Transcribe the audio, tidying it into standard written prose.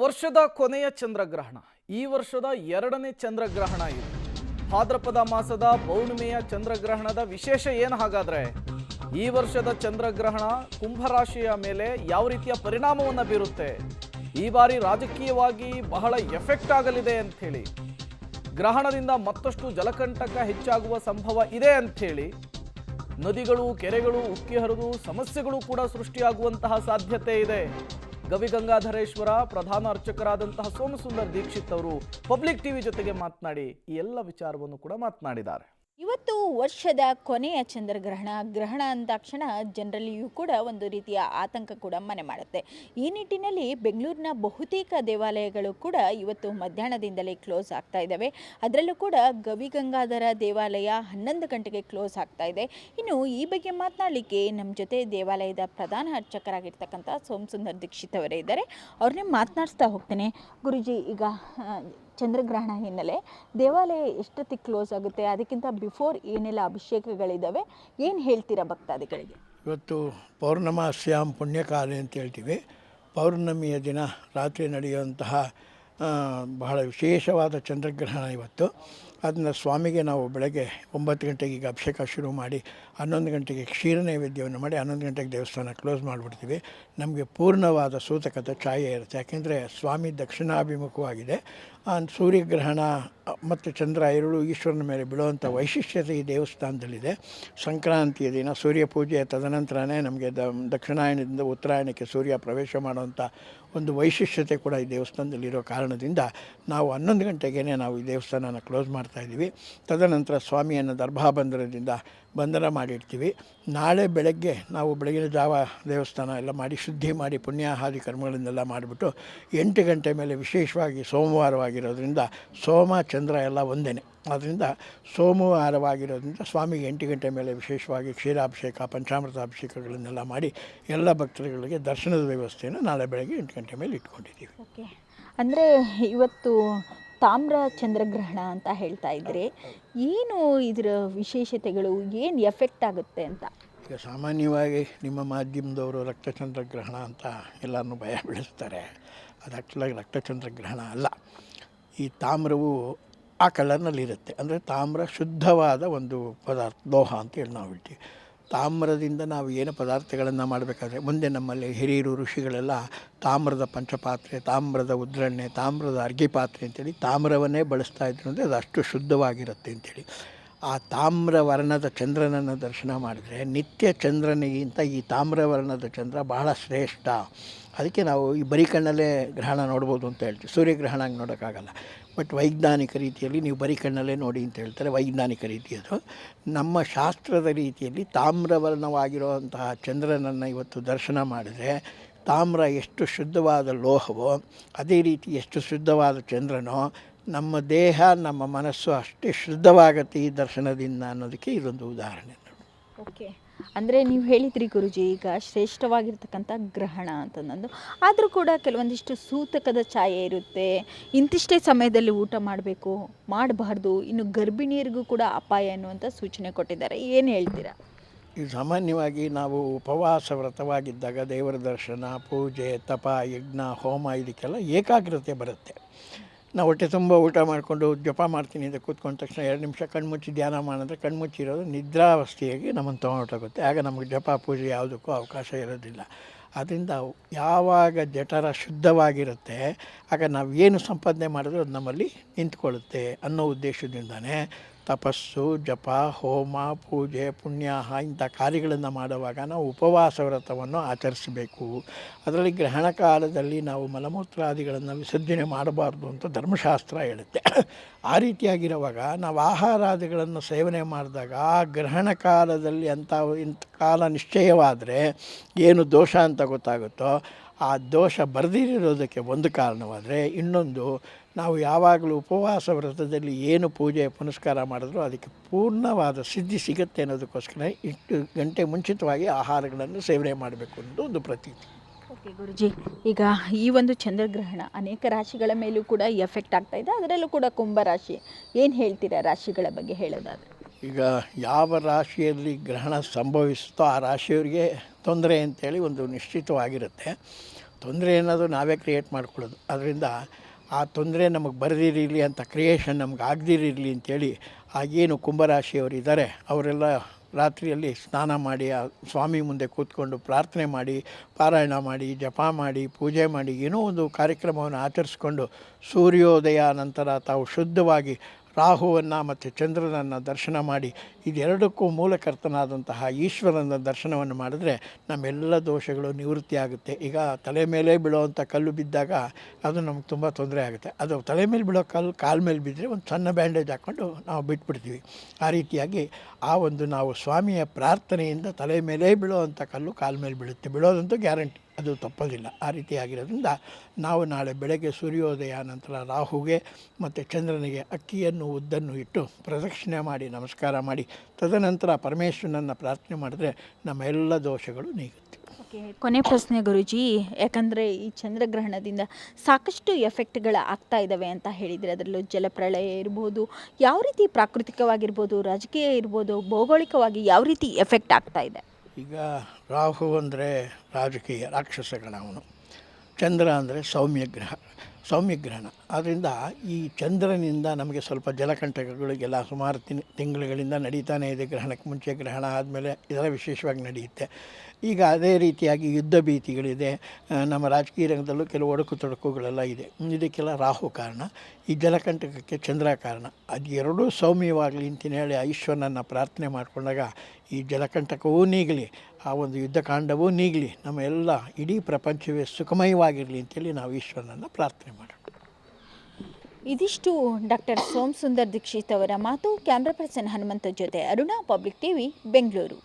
ವರ್ಷದ ಕೊನೆಯ ಚಂದ್ರಗ್ರಹಣ. ಈ ವರ್ಷದ ಎರಡನೇ ಚಂದ್ರಗ್ರಹಣ ಇದು. ಭಾದ್ರಪದ ಮಾಸದ ಪೌರ್ಣಿಮೆಯ ಚಂದ್ರಗ್ರಹಣದ ವಿಶೇಷ ಏನು ಹಾಗಾದ್ರೆ? ಈ ವರ್ಷದ ಚಂದ್ರಗ್ರಹಣ ಕುಂಭರಾಶಿಯ ಮೇಲೆ ಯಾವ ರೀತಿಯ ಪರಿಣಾಮವನ್ನು ಬೀರುತ್ತೆ? ಈ ಬಾರಿ ರಾಜಕೀಯವಾಗಿ ಬಹಳ ಎಫೆಕ್ಟ್ ಆಗಲಿದೆ ಅಂತ ಹೇಳಿ, ಗ್ರಹಣದಿಂದ ಮತ್ತಷ್ಟು ಜಲಕಂಟಕ ಹೆಚ್ಚಾಗುವ ಸಂಭವ ಇದೆ ಅಂತ ಹೇಳಿ, ನದಿಗಳು ಕೆರೆಗಳು ಉಕ್ಕಿ ಹರಿದು ಸಮಸ್ಯೆಗಳು ಕೂಡ ಸೃಷ್ಟಿಯಾಗುವಂತಹ ಸಾಧ್ಯತೆ ಇದೆ. ಗವಿಗಂಗಾಧರೇಶ್ವರ ಪ್ರಧಾನ ಅರ್ಚಕರಾದಂತಹ ಸೋಮಸುಂದರ್ ದೀಕ್ಷಿತ್ ಅವರು ಪಬ್ಲಿಕ್ ಟಿವಿ ಜೊತೆಗೆ ಮಾತನಾಡಿ ಈ ಎಲ್ಲ ವಿಚಾರವನ್ನು ಕೂಡ ಮಾತನಾಡಿದ್ದಾರೆ. ಇವತ್ತು ವರ್ಷದ ಕೊನೆಯ ಚಂದ್ರಗ್ರಹಣ. ಗ್ರಹಣ ಅಂದಾಕ್ಷಣ ಜನರಲ್ಲಿಯೂ ಕೂಡ ಒಂದು ರೀತಿಯ ಆತಂಕ ಕೂಡ ಮನೆ ಮಾಡುತ್ತೆ. ಈ ನಿಟ್ಟಿನಲ್ಲಿ ಬೆಂಗಳೂರಿನ ಬಹುತೇಕ ದೇವಾಲಯಗಳು ಕೂಡ ಇವತ್ತು ಮಧ್ಯಾಹ್ನದಿಂದಲೇ ಕ್ಲೋಸ್ ಆಗ್ತಾ ಇದ್ದಾವೆ. ಅದರಲ್ಲೂ ಕೂಡ ಗವಿಗಂಗಾಧರ ದೇವಾಲಯ 11 ಗಂಟೆಗೆ ಕ್ಲೋಸ್ ಆಗ್ತಾ ಇದೆ. ಇನ್ನು ಈ ಬಗ್ಗೆ ಮಾತನಾಡಲಿಕ್ಕೆ ನಮ್ಮ ಜೊತೆ ದೇವಾಲಯದ ಪ್ರಧಾನ ಅರ್ಚಕರಾಗಿರ್ತಕ್ಕಂಥ ಸೋಮಸುಂದರ್ ದೀಕ್ಷಿತ್ ಅವರೇ ಇದ್ದಾರೆ. ಅವ್ರನ್ನೇ ಮಾತನಾಡಿಸ್ತಾ ಹೋಗ್ತೇನೆ. ಗುರುಜಿ, ಈಗ ಚಂದ್ರಗ್ರಹಣ ಹಿನ್ನೆಲೆ ದೇವಾಲಯ ಎಷ್ಟೊತ್ತಿಗೆ ಕ್ಲೋಸ್ ಆಗುತ್ತೆ? ಅದಕ್ಕಿಂತ ಬಿಫೋರ್ ಏನೆಲ್ಲ ಅಭಿಷೇಕಗಳಿದ್ದಾವೆ, ಏನು ಹೇಳ್ತೀರಾ ಭಕ್ತಾದಿಗಳಿಗೆ? ಇವತ್ತು ಪೌರ್ಣಮಾಸ್ಯಾಂ ಪುಣ್ಯಕಾಲೆ ಅಂತ ಹೇಳ್ತೀವಿ. ಪೌರ್ಣಮಿಯ ದಿನ ರಾತ್ರಿ ನಡೆಯುವಂತಹ ಬಹಳ ವಿಶೇಷವಾದ ಚಂದ್ರಗ್ರಹಣ ಇವತ್ತು. ಅದನ್ನು ಸ್ವಾಮಿಗೆ ನಾವು ಬೆಳಗ್ಗೆ 9 ಗಂಟೆಗೆ ಈಗ ಅಭಿಷೇಕ ಶುರು ಮಾಡಿ 11 ಗಂಟೆಗೆ ಕ್ಷೀರ ನೈವೇದ್ಯವನ್ನು ಮಾಡಿ 11 ಗಂಟೆಗೆ ದೇವಸ್ಥಾನ ಕ್ಲೋಸ್ ಮಾಡಿಬಿಡ್ತೀವಿ. ನಮಗೆ ಪೂರ್ಣವಾದ ಸೂತಕದ ಛಾಯೆ ಇರುತ್ತೆ. ಯಾಕೆಂದರೆ ಸ್ವಾಮಿ ದಕ್ಷಿಣಾಭಿಮುಖವಾಗಿದೆ. ಸೂರ್ಯಗ್ರಹಣ ಮತ್ತು ಚಂದ್ರ ಎರಡು ಈಶ್ವರನ ಮೇಲೆ ಬೀಳುವಂಥ ವೈಶಿಷ್ಟ್ಯತೆ ಈ ದೇವಸ್ಥಾನದಲ್ಲಿದೆ. ಸಂಕ್ರಾಂತಿಯ ದಿನ ಸೂರ್ಯ ಪೂಜೆಯ ತದನಂತರನೇ ನಮಗೆ ದಕ್ಷಿಣಾಯನದಿಂದ ಉತ್ತರಾಯಣಕ್ಕೆ ಸೂರ್ಯ ಪ್ರವೇಶ ಮಾಡುವಂಥ ಒಂದು ವೈಶಿಷ್ಟ್ಯತೆ ಕೂಡ ಈ ದೇವಸ್ಥಾನದಲ್ಲಿರೋ ಕಾರಣದಿಂದ ನಾವು 11 ಗಂಟೆಗೇ ನಾವು ಈ ದೇವಸ್ಥಾನನ ಕ್ಲೋಸ್ ಮಾಡ್ತಾಯಿದ್ದೀವಿ. ತದನಂತರ ಸ್ವಾಮಿಯನ್ನು ದರ್ಭಾಬಂಧನದಿಂದ ಬಂಧನ ಮಾಡಿರ್ತೀವಿ. ನಾಳೆ ಬೆಳಗ್ಗೆ ನಾವು ಬೆಳಗಿನ ಜಾವ ದೇವಸ್ಥಾನ ಎಲ್ಲ ಮಾಡಿ ಶುದ್ಧಿ ಮಾಡಿ ಪುಣ್ಯಾಹಾದಿ ಕರ್ಮಗಳನ್ನೆಲ್ಲ ಮಾಡಿಬಿಟ್ಟು 8 ಗಂಟೆ ಮೇಲೆ ವಿಶೇಷವಾಗಿ ಸೋಮವಾರವಾಗಿರೋದ್ರಿಂದ ಸೋಮ ಚಂದ್ರ ಎಲ್ಲ ಒಂದೇ, ಆದ್ದರಿಂದ ಸೋಮವಾರವಾಗಿರೋದ್ರಿಂದ ಸ್ವಾಮಿಗೆ 8 ಗಂಟೆ ಮೇಲೆ ವಿಶೇಷವಾಗಿ ಕ್ಷೀರಾಭಿಷೇಕ ಪಂಚಾಮೃತ ಅಭಿಷೇಕಗಳನ್ನೆಲ್ಲ ಮಾಡಿ ಎಲ್ಲ ಭಕ್ತರುಗಳಿಗೆ ದರ್ಶನದ ವ್ಯವಸ್ಥೆಯನ್ನು ನಾಳೆ ಬೆಳಗ್ಗೆ 8 ಗಂಟೆ ಮೇಲೆ ಇಟ್ಕೊಂಡಿದ್ದೀವಿ. ಓಕೆ, ಅಂದರೆ ಇವತ್ತು ತಾಮ್ರ ಚಂದ್ರಗ್ರಹಣ ಅಂತ ಹೇಳ್ತಾ ಇದ್ರೆ ಏನು ಇದರ ವಿಶೇಷತೆಗಳು, ಏನು ಎಫೆಕ್ಟ್ ಆಗುತ್ತೆ ಅಂತ? ಈಗ ಸಾಮಾನ್ಯವಾಗಿ ನಿಮ್ಮ ಮಾಧ್ಯಮದವರು ರಕ್ತಚಂದ್ರಗ್ರಹಣ ಅಂತ ಎಲ್ಲರನ್ನೂ ಭಯ ಬೀಳಿಸ್ತಾರೆ. ಅದು ಆ್ಯಕ್ಚುಲಾಗಿ ರಕ್ತಚಂದ್ರಗ್ರಹಣ ಅಲ್ಲ. ಈ ತಾಮ್ರವು ಆ ಕಲರ್ನಲ್ಲಿರುತ್ತೆ. ಅಂದರೆ ತಾಮ್ರ ಶುದ್ಧವಾದ ಒಂದು ಪದಾರ್ಥ, ಲೋಹ ಅಂತೇಳಿ ನಾವು ಹೇಳ್ತೀವಿ. ತಾಮ್ರದಿಂದ ನಾವು ಏನು ಪದಾರ್ಥಗಳನ್ನು ಮಾಡಬೇಕಾದ್ರೆ ಮುಂದೆ ನಮ್ಮಲ್ಲಿ ಹಿರಿಯರು ಋಷಿಗಳೆಲ್ಲ ತಾಮ್ರದ ಪಂಚಪಾತ್ರೆ, ತಾಮ್ರದ ಉದ್ರಣ್ಣೆ, ತಾಮ್ರದ ಅರ್ಘಿ ಪಾತ್ರೆ ಅಂತೇಳಿ ತಾಮ್ರವನ್ನೇ ಬಳಸ್ತಾ ಇದ್ರು. ಅಂದರೆ ಅದು ಅಷ್ಟು ಶುದ್ಧವಾಗಿರುತ್ತೆ ಅಂಥೇಳಿ. ಆ ತಾಮ್ರವರ್ಣದ ಚಂದ್ರನನ್ನು ದರ್ಶನ ಮಾಡಿದರೆ ನಿತ್ಯ ಚಂದ್ರನಿಗಿಂತ ಈ ತಾಮ್ರವರ್ಣದ ಚಂದ್ರ ಬಹಳ ಶ್ರೇಷ್ಠ. ಅದಕ್ಕೆ ನಾವು ಈ ಬರೀ ಕಣ್ಣಲ್ಲೇ ಗ್ರಹಣ ನೋಡ್ಬೋದು ಅಂತ ಹೇಳ್ತೀವಿ. ಸೂರ್ಯಗ್ರಹಣ ಹಂಗೆ ನೋಡೋಕ್ಕಾಗಲ್ಲ. ಬಟ್ ವೈಜ್ಞಾನಿಕ ರೀತಿಯಲ್ಲಿ ನೀವು ಬರೀ ಕಣ್ಣಲ್ಲೇ ನೋಡಿ ಅಂತ ಹೇಳ್ತಾರೆ. ವೈಜ್ಞಾನಿಕ ರೀತಿಯದು. ನಮ್ಮ ಶಾಸ್ತ್ರದ ರೀತಿಯಲ್ಲಿ ತಾಮ್ರವರ್ಣವಾಗಿರುವಂತಹ ಚಂದ್ರನನ್ನು ಇವತ್ತು ದರ್ಶನ ಮಾಡಿದರೆ ತಾಮ್ರ ಎಷ್ಟು ಶುದ್ಧವಾದ ಲೋಹವೋ ಅದೇ ರೀತಿ ಎಷ್ಟು ಶುದ್ಧವಾದ ಚಂದ್ರನೋ ನಮ್ಮ ದೇಹ ನಮ್ಮ ಮನಸ್ಸು ಅಷ್ಟೇ ಶುದ್ಧವಾಗತ್ತೆ ಈ ದರ್ಶನದಿಂದ ಅನ್ನೋದಕ್ಕೆ ಇದೊಂದು ಉದಾಹರಣೆ. ಓಕೆ, ಅಂದರೆ ನೀವು ಹೇಳಿದ್ರಿ ಗುರುಜಿ, ಈಗ ಶ್ರೇಷ್ಠವಾಗಿರ್ತಕ್ಕಂಥ ಗ್ರಹಣ ಅಂತಂದು, ಆದರೂ ಕೂಡ ಕೆಲವೊಂದಿಷ್ಟು ಸೂತಕದ ಛಾಯೆ ಇರುತ್ತೆ. ಇಂತಿಷ್ಟೇ ಸಮಯದಲ್ಲಿ ಊಟ ಮಾಡಬೇಕು, ಮಾಡಬಾರ್ದು, ಇನ್ನು ಗರ್ಭಿಣಿಯರಿಗೂ ಕೂಡ ಅಪಾಯ ಅನ್ನುವಂಥ ಸೂಚನೆ ಕೊಟ್ಟಿದ್ದಾರೆ. ಏನು ಹೇಳ್ತೀರಾ? ಈ ಸಾಮಾನ್ಯವಾಗಿ ನಾವು ಉಪವಾಸ ವ್ರತವಾಗಿದ್ದಾಗ ದೇವರ ದರ್ಶನ, ಪೂಜೆ, ತಪ, ಯಜ್ಞ, ಹೋಮ ಇದಕ್ಕೆಲ್ಲ ಏಕಾಗ್ರತೆ ಬರುತ್ತೆ. ನಾವು ಹೊಟ್ಟೆ ತುಂಬ ಊಟ ಮಾಡಿಕೊಂಡು ಜಪ ಮಾಡ್ತೀನಿ ಅಂತ ಕೂತ್ಕೊಂಡ ತಕ್ಷಣ 2 ನಿಮಿಷ ಕಣ್ಮುಚ್ಚಿ ಧ್ಯಾನ ಮಾಡಿದ್ರೆ ಕಣ್ಮುಚ್ಚಿರೋದು ನಿದ್ರಾವಸ್ಥೆಯಾಗಿ ನಮ್ಮನ್ನು ತೊಗೊಂಡೋಗುತ್ತೆ. ಆಗ ನಮಗೆ ಜಪ ಪೂಜೆ ಯಾವುದಕ್ಕೂ ಅವಕಾಶ ಇರೋದಿಲ್ಲ. ಆದ್ದರಿಂದ ಯಾವಾಗ ಜಠರ ಶುದ್ಧವಾಗಿರುತ್ತೆ ಆಗ ನಾವು ಏನು ಸಂಪಾದನೆ ಮಾಡಿದ್ರೂ ಅದು ನಮ್ಮಲ್ಲಿ ನಿಂತ್ಕೊಳ್ಳುತ್ತೆ ಅನ್ನೋ ಉದ್ದೇಶದಿಂದನೇ ತಪಸ್ಸು, ಜಪ, ಹೋಮ, ಪೂಜೆ, ಪುಣ್ಯಾಹ ಇಂಥ ಕಾರ್ಯಗಳನ್ನು ಮಾಡುವಾಗ ನಾವು ಉಪವಾಸ ವ್ರತವನ್ನು ಆಚರಿಸಬೇಕು. ಅದರಲ್ಲಿ ಗ್ರಹಣ ಕಾಲದಲ್ಲಿ ನಾವು ಮಲಮೂತ್ರಾದಿಗಳನ್ನು ವಿಸರ್ಜನೆ ಮಾಡಬಾರ್ದು ಅಂತ ಧರ್ಮಶಾಸ್ತ್ರ ಹೇಳುತ್ತೆ. ಆ ರೀತಿಯಾಗಿರುವಾಗ ನಾವು ಆಹಾರಾದಿಗಳನ್ನು ಸೇವನೆ ಮಾಡಿದಾಗ ಆ ಗ್ರಹಣ ಕಾಲದಲ್ಲಿ ಇಂಥ ಕಾಲ ನಿಶ್ಚಯವಾದರೆ ಏನು ದೋಷ ಅಂತ ಗೊತ್ತಾಗುತ್ತೋ ಆ ದೋಷ ಬರೆದಿರೋದಕ್ಕೆ ಒಂದು ಕಾರಣವಾದರೆ, ಇನ್ನೊಂದು ನಾವು ಯಾವಾಗಲೂ ಉಪವಾಸ ವ್ರತದಲ್ಲಿ ಏನು ಪೂಜೆ ಪುನಸ್ಕಾರ ಮಾಡಿದ್ರೂ ಅದಕ್ಕೆ ಪೂರ್ಣವಾದ ಸಿದ್ಧಿ ಸಿಗುತ್ತೆ ಅನ್ನೋದಕ್ಕೋಸ್ಕರ 8 ಗಂಟೆ ಮುಂಚಿತವಾಗಿ ಆಹಾರಗಳನ್ನು ಸೇವನೆ ಮಾಡಬೇಕು ಅನ್ನೋದು ಒಂದು ಪ್ರತೀತಿ. ಓಕೆ ಗುರುಜಿ, ಈಗ ಈ ಒಂದು ಚಂದ್ರಗ್ರಹಣ ಅನೇಕ ರಾಶಿಗಳ ಮೇಲೂ ಕೂಡ ಎಫೆಕ್ಟ್ ಆಗ್ತಾ ಇದೆ. ಅದರಲ್ಲೂ ಕೂಡ ಕುಂಭರಾಶಿ, ಏನು ಹೇಳ್ತೀರಾ ರಾಶಿಗಳ ಬಗ್ಗೆ ಹೇಳೋದಾದರೆ? ಈಗ ಯಾವ ರಾಶಿಯಲ್ಲಿ ಗ್ರಹಣ ಸಂಭವಿಸುತ್ತೋ ಆ ರಾಶಿಯವರಿಗೆ ತೊಂದರೆ ಅಂತೇಳಿ ಒಂದು ನಿಶ್ಚಿತವಾಗಿರುತ್ತೆ. ತೊಂದರೆ ಅನ್ನೋದು ನಾವೇ ಕ್ರಿಯೇಟ್ ಮಾಡ್ಕೊಳ್ಳೋದು. ಅದರಿಂದ ಆ ತೊಂದರೆ ನಮಗೆ ಬರದಿರಲಿ ಅಂತ, ಕ್ರಿಯೇಷನ್ ನಮ್ಗೆ ಆಗದಿರಲಿ ಅಂತೇಳಿ ಆಗೇನು ಕುಂಭರಾಶಿಯವರು ಇದ್ದಾರೆ ಅವರೆಲ್ಲ ರಾತ್ರಿಯಲ್ಲಿ ಸ್ನಾನ ಮಾಡಿ ಆ ಸ್ವಾಮಿ ಮುಂದೆ ಕೂತ್ಕೊಂಡು ಪ್ರಾರ್ಥನೆ ಮಾಡಿ, ಪಾರಾಯಣ ಮಾಡಿ, ಜಪ ಮಾಡಿ, ಪೂಜೆ ಮಾಡಿ, ಏನೋ ಒಂದು ಕಾರ್ಯಕ್ರಮವನ್ನು ಆಚರಿಸ್ಕೊಂಡು ಸೂರ್ಯೋದಯ ನಂತರ ತಾವು ಶುದ್ಧವಾಗಿ ರಾಹುವನ್ನು ಮತ್ತು ಚಂದ್ರನನ್ನು ದರ್ಶನ ಮಾಡಿ, ಇದೆರಡಕ್ಕೂ ಮೂಲಕರ್ತನಾದಂತಹ ಈಶ್ವರನ ದರ್ಶನವನ್ನು ಮಾಡಿದ್ರೆ ನಮ್ಮೆಲ್ಲ ದೋಷಗಳು ನಿವೃತ್ತಿ ಆಗುತ್ತೆ. ಈಗ ತಲೆ ಮೇಲೆ ಬೀಳೋವಂಥ ಕಲ್ಲು ಬಿದ್ದಾಗ ಅದು ನಮ್ಗೆ ತುಂಬ ತೊಂದರೆ ಆಗುತ್ತೆ. ಅದು ತಲೆ ಮೇಲೆ ಬೀಳೋ ಕಲ್ಲು ಕಾಲ ಮೇಲೆ ಬಿದ್ದರೆ ಒಂದು ಸಣ್ಣ ಬ್ಯಾಂಡೇಜ್ ಹಾಕ್ಕೊಂಡು ನಾವು ಬಿಟ್ಬಿಡ್ತೀವಿ. ಆ ರೀತಿಯಾಗಿ ನಾವು ಸ್ವಾಮಿಯ ಪ್ರಾರ್ಥನೆಯಿಂದ ತಲೆ ಮೇಲೆ ಬೀಳೋವಂಥ ಕಲ್ಲು ಕಾಲ ಮೇಲೆ ಬೀಳುತ್ತೆ. ಬೀಳೋದಂತೂ ಗ್ಯಾರಂಟಿ, ಅದು ತಪ್ಪೋದಿಲ್ಲ. ಆ ರೀತಿಯಾಗಿರೋದ್ರಿಂದ ನಾವು ನಾಳೆ ಬೆಳಗ್ಗೆ ಸೂರ್ಯೋದಯ ನಂತರ ರಾಹುಗೆ ಮತ್ತು ಚಂದ್ರನಿಗೆ ಅಕ್ಕಿಯನ್ನು ಉದ್ದನ್ನು ಇಟ್ಟು ಪ್ರದಕ್ಷಿಣೆ ಮಾಡಿ ನಮಸ್ಕಾರ ಮಾಡಿ ತದನಂತರ ಪರಮೇಶ್ವರನನ್ನು ಪ್ರಾರ್ಥನೆ ಮಾಡಿದ್ರೆ ನಮ್ಮ ಎಲ್ಲ ದೋಷಗಳು ನೀಗುತ್ತೆ. ಓಕೆ, ಕೊನೆ ಪ್ರಶ್ನೆ ಗುರೂಜಿ, ಯಾಕಂದರೆ ಈ ಚಂದ್ರಗ್ರಹಣದಿಂದ ಸಾಕಷ್ಟು ಎಫೆಕ್ಟ್ಗಳು ಆಗ್ತಾ ಇದ್ದಾವೆ ಅಂತ ಹೇಳಿದರೆ, ಅದರಲ್ಲೂ ಜಲಪ್ರಳಯ ಇರ್ಬೋದು, ಯಾವ ರೀತಿ ಪ್ರಾಕೃತಿಕವಾಗಿರ್ಬೋದು, ರಾಜಕೀಯ ಇರ್ಬೋದು, ಭೌಗೋಳಿಕವಾಗಿ ಯಾವ ರೀತಿ ಎಫೆಕ್ಟ್ ಆಗ್ತಾ ಇದೆ? ಈಗ ರಾಹು ಅಂದರೆ ರಾಜಕೀಯ ರಾಕ್ಷಸಗಣ, ಅವನು. ಚಂದ್ರ ಅಂದರೆ ಸೌಮ್ಯಗ್ರಹಣ. ಆದ್ದರಿಂದ ಈ ಚಂದ್ರನಿಂದ ನಮಗೆ ಸ್ವಲ್ಪ ಜಲಕಂಟಕಗಳಿಗೆಲ್ಲ ಸುಮಾರು ತಿಂಗಳುಗಳಿಂದ ನಡೀತಾನೆ ಇದೆ. ಗ್ರಹಣಕ್ಕೆ ಮುಂಚೆ, ಗ್ರಹಣ ಆದಮೇಲೆ ಇದೆಲ್ಲ ವಿಶೇಷವಾಗಿ ನಡೆಯುತ್ತೆ. ಈಗ ಅದೇ ರೀತಿಯಾಗಿ ಯುದ್ಧ ಭೀತಿಗಳಿದೆ. ನಮ್ಮ ರಾಜಕೀಯ ರಂಗದಲ್ಲೂ ಕೆಲವು ಒಡಕು ತೊಡಕುಗಳೆಲ್ಲ ಇದೆ. ಇದಕ್ಕೆಲ್ಲ ರಾಹು ಕಾರಣ, ಈ ಜಲಕಂಟಕಕ್ಕೆ ಚಂದ್ರ ಕಾರಣ. ಅದು ಎರಡೂ ಸೌಮ್ಯವಾಗಲಿ ಅಂತೇಳಿ ಹೇಳಿ ಈಶ್ವರನನ್ನು ಪ್ರಾರ್ಥನೆ ಮಾಡಿಕೊಂಡಾಗ ಈ ಜಲಕಂಟಕವೂ ನೀಗಲಿ, ಆ ಒಂದು ಯುದ್ಧಕಾಂಡವೂ ನೀಗಲಿ, ನಮ್ಮ ಎಲ್ಲ ಇಡೀ ಪ್ರಪಂಚವೇ ಸುಖಮಯವಾಗಿರಲಿ ಅಂತೇಳಿ ನಾವು ಈಶ್ವರನನ್ನು ಪ್ರಾರ್ಥನೆ ಮಾಡೋಣ. ಇದಿಷ್ಟು ಡಾಕ್ಟರ್ ಸೋಮಸುಂದರ್ ದೀಕ್ಷಿತ್ ಅವರ ಮಾತು. ಕ್ಯಾಮ್ರಾ ಪರ್ಸನ್ ಹನುಮಂತ ಜೊತೆ ಅರುಣಾ, ಪಬ್ಲಿಕ್ ಟಿವಿ, ಬೆಂಗಳೂರು.